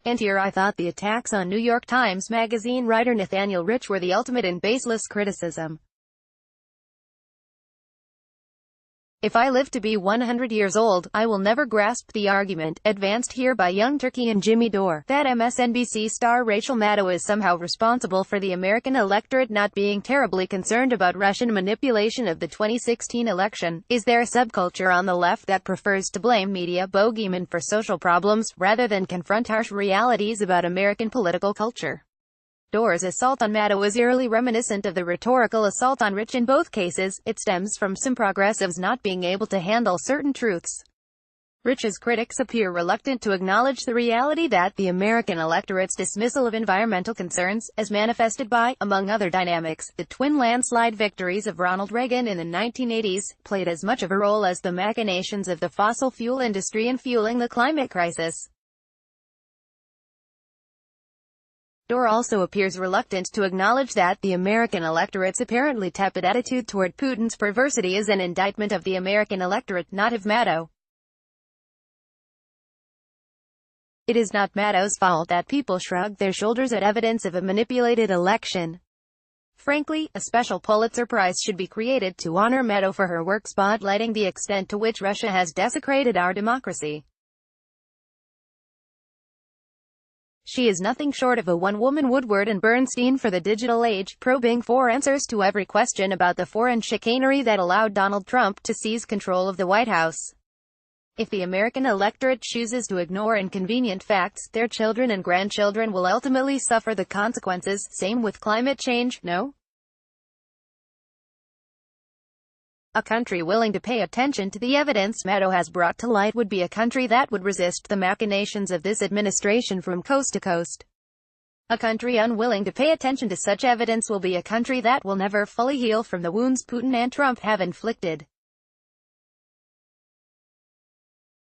And here I thought the attacks on New York Times Magazine writer Nathaniel Rich were the ultimate in baseless criticism. If I live to be 100 years old, I will never grasp the argument, advanced here by Young Turkey and Jimmy Dore, that MSNBC star Rachel Maddow is somehow responsible for the American electorate not being terribly concerned about Russian manipulation of the 2016 election. Is there a subculture on the left that prefers to blame media bogeymen for social problems, rather than confront harsh realities about American political culture? Dore's assault on Maddow is eerily reminiscent of the rhetorical assault on Rich in both cases. It stems from some progressives not being able to handle certain truths. Rich's critics appear reluctant to acknowledge the reality that the American electorate's dismissal of environmental concerns, as manifested by, among other dynamics, the twin landslide victories of Ronald Reagan in the 1980s, played as much of a role as the machinations of the fossil fuel industry in fueling the climate crisis. Dore also appears reluctant to acknowledge that the American electorate's apparently tepid attitude toward Putin's perversity is an indictment of the American electorate, not of Maddow. It is not Maddow's fault that people shrug their shoulders at evidence of a manipulated election. Frankly, a special Pulitzer Prize should be created to honor Maddow for her work spotlighting the extent to which Russia has desecrated our democracy. She is nothing short of a one-woman Woodward and Bernstein for the digital age, probing for answers to every question about the foreign chicanery that allowed Donald Trump to seize control of the White House. If the American electorate chooses to ignore inconvenient facts, their children and grandchildren will ultimately suffer the consequences. Same with climate change, no? A country willing to pay attention to the evidence Maddow has brought to light would be a country that would resist the machinations of this administration from coast to coast. A country unwilling to pay attention to such evidence will be a country that will never fully heal from the wounds Putin and Trump have inflicted.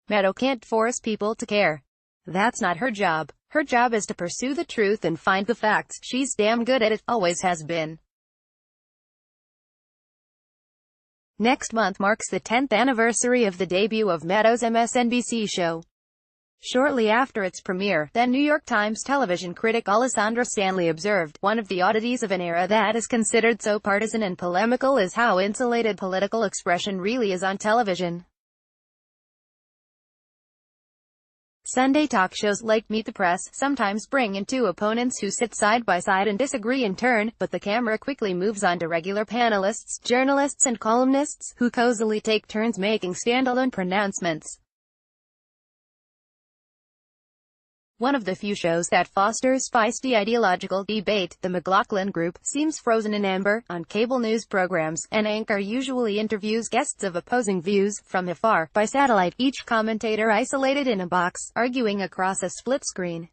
Maddow can't force people to care. That's not her job. Her job is to pursue the truth and find the facts. She's damn good at it, always has been. Next month marks the 10th anniversary of the debut of Maddow's MSNBC show. Shortly after its premiere, then New York Times television critic Alessandra Stanley observed, "One of the oddities of an era that is considered so partisan and polemical is how insulated political expression really is on television." Sunday talk shows like Meet the Press sometimes bring in two opponents who sit side by side and disagree in turn, but the camera quickly moves on to regular panelists, journalists and columnists, who cozily take turns making standalone pronouncements. One of the few shows that fosters feisty ideological debate, The McLaughlin Group, seems frozen in amber. On cable news programs, an anchor usually interviews guests of opposing views, from afar, by satellite, each commentator isolated in a box, arguing across a split screen.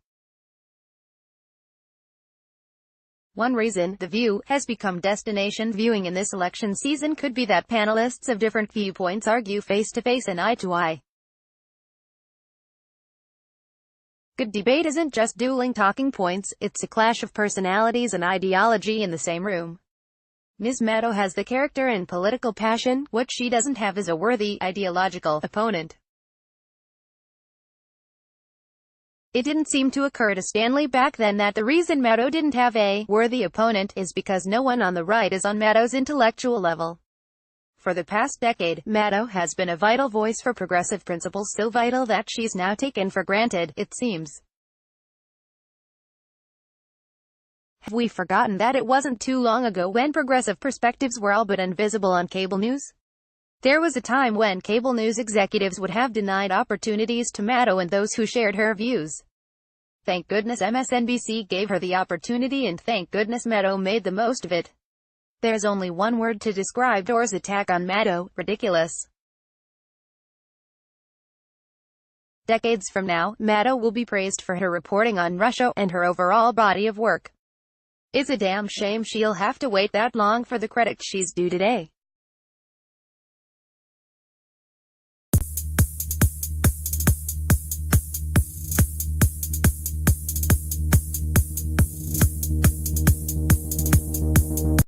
One reason The View has become destination viewing in this election season could be that panelists of different viewpoints argue face-to-face and eye-to-eye. Good debate isn't just dueling talking points, it's a clash of personalities and ideology in the same room. Ms. Maddow has the character and political passion. What she doesn't have is a worthy, ideological opponent. It didn't seem to occur to Stanley back then that the reason Maddow didn't have a worthy opponent is because no one on the right is on Maddow's intellectual level. For the past decade, Maddow has been a vital voice for progressive principles, so vital that she's now taken for granted, it seems. Have we forgotten that it wasn't too long ago when progressive perspectives were all but invisible on cable news? There was a time when cable news executives would have denied opportunities to Maddow and those who shared her views. Thank goodness MSNBC gave her the opportunity, and thank goodness Maddow made the most of it. There's only one word to describe Dore's attack on Maddow: ridiculous. Decades from now, Maddow will be praised for her reporting on Russia, and her overall body of work. It's a damn shame she'll have to wait that long for the credit she's due today.